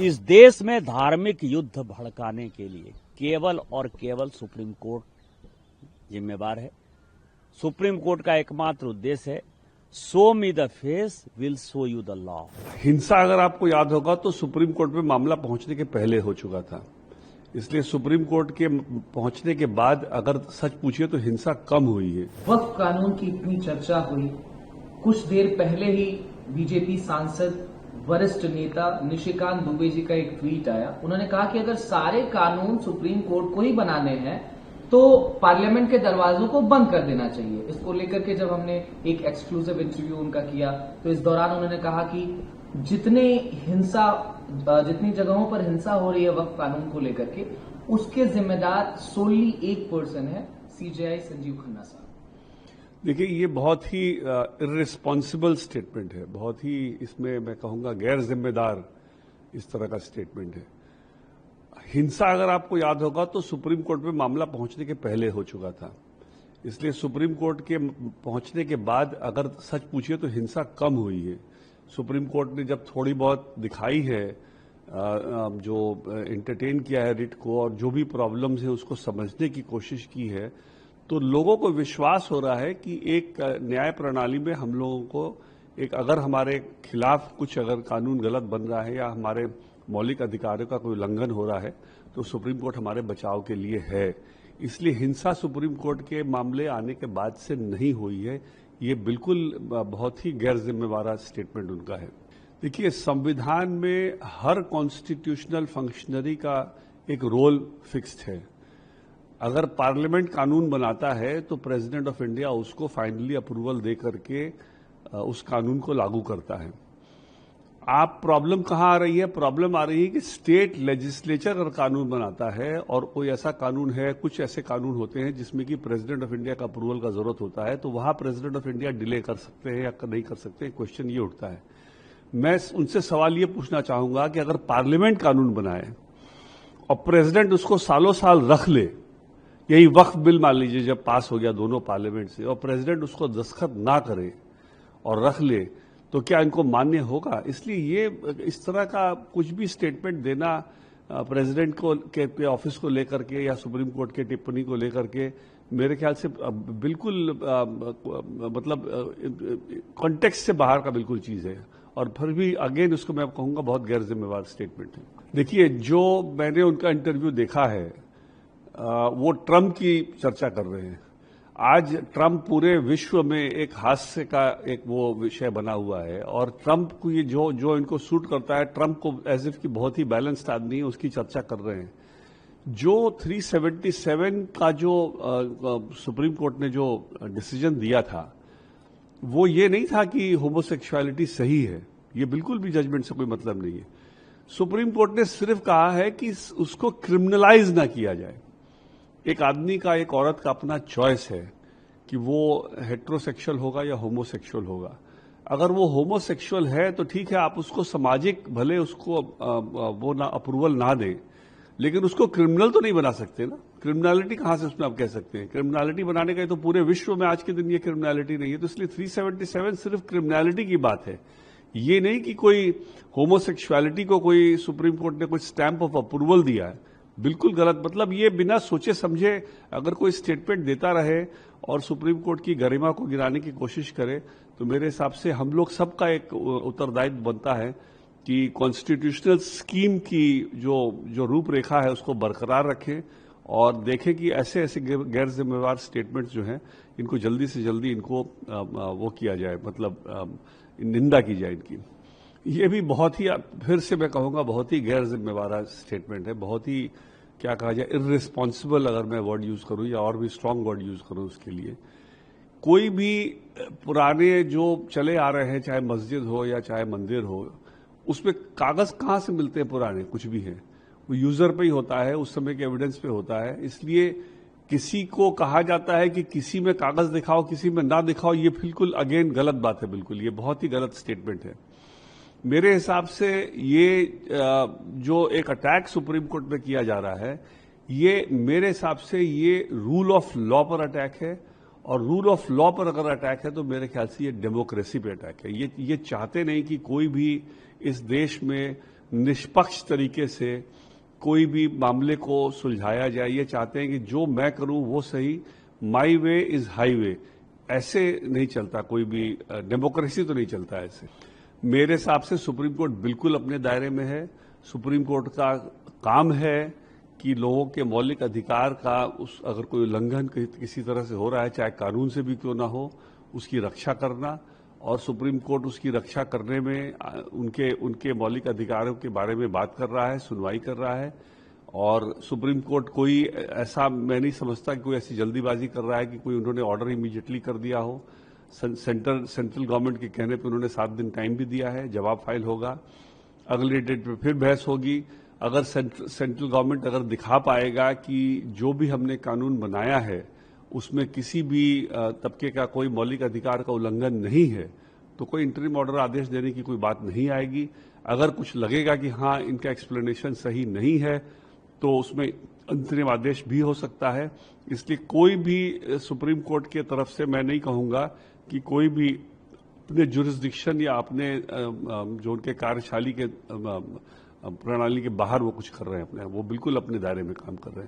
इस देश में धार्मिक युद्ध भड़काने के लिए केवल और केवल सुप्रीम कोर्ट जिम्मेवार है। सुप्रीम कोर्ट का एकमात्र उद्देश्य है show me the face will show you the law. हिंसा अगर आपको याद होगा तो सुप्रीम कोर्ट में मामला पहुंचने के पहले हो चुका था, इसलिए सुप्रीम कोर्ट के पहुंचने के बाद अगर सच पूछिए तो हिंसा कम हुई है। वक्फ कानून की इतनी चर्चा हुई, कुछ देर पहले ही बीजेपी सांसद वरिष्ठ नेता निशिकांत दुबे जी का एक ट्वीट आया। उन्होंने कहा कि अगर सारे कानून सुप्रीम कोर्ट को ही बनाने हैं तो पार्लियामेंट के दरवाजों को बंद कर देना चाहिए। इसको लेकर के जब हमने एक एक्सक्लूसिव इंटरव्यू उनका किया तो इस दौरान उन्होंने कहा कि जितनी जगहों पर हिंसा हो रही है वक्फ कानून को लेकर के, उसके जिम्मेदार सोली एक पर्सन है, सीजेआई संजीव खन्ना साहब। देखिए, ये बहुत ही इर्रिस्पॉन्सिबल स्टेटमेंट है, बहुत ही इसमें मैं कहूंगा गैर जिम्मेदार इस तरह का स्टेटमेंट है। हिंसा अगर आपको याद होगा तो सुप्रीम कोर्ट में मामला पहुंचने के पहले हो चुका था, इसलिए सुप्रीम कोर्ट के पहुंचने के बाद अगर सच पूछिए तो हिंसा कम हुई है। सुप्रीम कोर्ट ने जब थोड़ी बहुत दिखाई है, जो एंटरटेन किया है रिट को और जो भी प्रॉब्लम्स है उसको समझने की कोशिश की है, तो लोगों को विश्वास हो रहा है कि एक न्याय प्रणाली में हम लोगों को अगर हमारे खिलाफ कुछ अगर कानून गलत बन रहा है या हमारे मौलिक अधिकारों का कोई उल्लंघन हो रहा है तो सुप्रीम कोर्ट हमारे बचाव के लिए है। इसलिए हिंसा सुप्रीम कोर्ट के मामले आने के बाद से नहीं हुई है। ये बिल्कुल बहुत ही गैर जिम्मेवार स्टेटमेंट उनका है। देखिए, संविधान में हर कॉन्स्टिट्यूशनल फंक्शनरी का एक रोल फिक्स्ड है। अगर पार्लियामेंट कानून बनाता है तो प्रेसिडेंट ऑफ इंडिया उसको फाइनली अप्रूवल दे करके उस कानून को लागू करता है। आप प्रॉब्लम कहां आ रही है? प्रॉब्लम आ रही है कि स्टेट लेजिस्लेचर अगर कानून बनाता है और कोई ऐसा कानून है, कुछ ऐसे कानून होते हैं जिसमें कि प्रेसिडेंट ऑफ इंडिया का अप्रूवल का जरूरत होता है, तो वहां प्रेसिडेंट ऑफ इंडिया डिले कर सकते हैं या नहीं कर सकते, क्वेश्चन ये उठता है। मैं उनसे सवाल ये पूछना चाहूंगा कि अगर पार्लियामेंट कानून बनाए और प्रेसिडेंट उसको सालों साल रख ले, यही वक्फ बिल मान लीजिए जब पास हो गया दोनों पार्लियामेंट से और प्रेसिडेंट उसको दस्तखत ना करे और रख ले, तो क्या इनको मान्य होगा? इसलिए ये इस तरह का कुछ भी स्टेटमेंट देना प्रेसिडेंट को के ऑफिस को लेकर के या सुप्रीम कोर्ट के टिप्पणी को लेकर के मेरे ख्याल से बिल्कुल मतलब कॉन्टेक्स्ट से बाहर का बिल्कुल चीज है और फिर भी अगेन उसको मैं कहूंगा बहुत गैर जिम्मेवार स्टेटमेंट है। देखिए, जो मैंने उनका इंटरव्यू देखा है वो ट्रंप की चर्चा कर रहे हैं। आज ट्रंप पूरे विश्व में एक हास्य का एक वो विषय बना हुआ है और ट्रंप को ये जो इनको सूट करता है, ट्रंप को एज इफ की बहुत ही बैलेंस्ड आदमी है, उसकी चर्चा कर रहे हैं। जो 377 का जो सुप्रीम कोर्ट ने जो डिसीजन दिया था वो ये नहीं था कि होमोसेक्सुअलिटी सही है, ये बिल्कुल भी जजमेंट से कोई मतलब नहीं है। सुप्रीम कोर्ट ने सिर्फ कहा है कि उसको क्रिमिनलाइज ना किया जाए। एक आदमी का, एक औरत का अपना चॉइस है कि वो हेट्रोसेक्सुअल होगा या होमोसेक्सुअल होगा। अगर वो होमोसेक्सुअल है तो ठीक है, आप उसको सामाजिक भले उसको वो ना अप्रूवल ना दें, लेकिन उसको क्रिमिनल तो नहीं बना सकते ना। क्रिमिनलिटी कहां से उसमें आप कह सकते हैं? क्रिमिनलिटी बनाने का तो पूरे विश्व में आज के दिन ये क्रिमिनलिटी नहीं है, तो इसलिए 377 सिर्फ क्रिमिनलिटी की बात है, ये नहीं कि कोई होमोसेक्सुअलिटी को कोई सुप्रीम कोर्ट ने कुछ स्टैंप ऑफ अप्रूवल दिया है। बिल्कुल गलत। मतलब ये बिना सोचे समझे अगर कोई स्टेटमेंट देता रहे और सुप्रीम कोर्ट की गरिमा को गिराने की कोशिश करे तो मेरे हिसाब से हम लोग सबका एक उत्तरदायित्व बनता है कि कॉन्स्टिट्यूशनल स्कीम की जो रूपरेखा है उसको बरकरार रखें और देखें कि ऐसे ऐसे गैर जिम्मेवार स्टेटमेंट्स जो हैं इनको जल्दी से जल्दी इनको वो किया जाए, मतलब निंदा की जाए इनकी। ये भी बहुत ही, फिर से मैं कहूंगा, बहुत ही गैर जिम्मेवार स्टेटमेंट है, बहुत ही क्या कहा जाए, इर्रिस्पॉन्सिबल अगर मैं वर्ड यूज करूं या और भी स्ट्रांग वर्ड यूज करूं उसके लिए। कोई भी पुराने जो चले आ रहे हैं, चाहे मस्जिद हो या चाहे मंदिर हो, उसमें कागज कहां से मिलते हैं? पुराने कुछ भी है वो यूजर पे ही होता है, उस समय के एविडेंस पे होता है। इसलिए किसी को कहा जाता है कि किसी में कागज दिखाओ किसी में ना दिखाओ, ये बिल्कुल अगेन गलत बात है, बिल्कुल ये बहुत ही गलत स्टेटमेंट है। मेरे हिसाब से ये जो एक अटैक सुप्रीम कोर्ट में किया जा रहा है, ये मेरे हिसाब से ये रूल ऑफ लॉ पर अटैक है और रूल ऑफ लॉ पर अगर अटैक है तो मेरे ख्याल से ये डेमोक्रेसी पे अटैक है। ये चाहते नहीं कि कोई भी इस देश में निष्पक्ष तरीके से कोई भी मामले को सुलझाया जाए। ये चाहते हैं कि जो मैं करूं वो सही, माई वे इज हाईवे। ऐसे नहीं चलता कोई भी, डेमोक्रेसी तो नहीं चलता ऐसे। मेरे हिसाब से सुप्रीम कोर्ट बिल्कुल अपने दायरे में है। सुप्रीम कोर्ट का काम है कि लोगों के मौलिक अधिकार का अगर कोई उल्लंघन किसी तरह से हो रहा है, चाहे कानून से भी क्यों ना हो, उसकी रक्षा करना। और सुप्रीम कोर्ट उसकी रक्षा करने में उनके मौलिक अधिकारों के बारे में बात कर रहा है, सुनवाई कर रहा है। और सुप्रीम कोर्ट कोई ऐसा, मैं नहीं समझता कि कोई ऐसी जल्दीबाजी कर रहा है कि कोई उन्होंने ऑर्डर इमीडिएटली कर दिया हो। सेंट्रल गवर्नमेंट के कहने पर उन्होंने 7 दिन टाइम भी दिया है, जवाब फाइल होगा, अगले डेट पे फिर बहस होगी। अगर सेंट्रल गवर्नमेंट अगर दिखा पाएगा कि जो भी हमने कानून बनाया है उसमें किसी भी तबके का कोई मौलिक अधिकार का उल्लंघन नहीं है, तो कोई इंटरिम ऑर्डर आदेश देने की कोई बात नहीं आएगी। अगर कुछ लगेगा कि हाँ इनका एक्सप्लेनेशन सही नहीं है, तो उसमें अंतरिम आदेश भी हो सकता है। इसलिए कोई भी सुप्रीम कोर्ट की तरफ से मैं नहीं कहूंगा कि कोई भी अपने जुरिस्डिक्शन या अपने जो उनके कार्यशाली के प्रणाली के बाहर वो कुछ कर रहे हैं। वो बिल्कुल अपने दायरे में काम कर रहे हैं।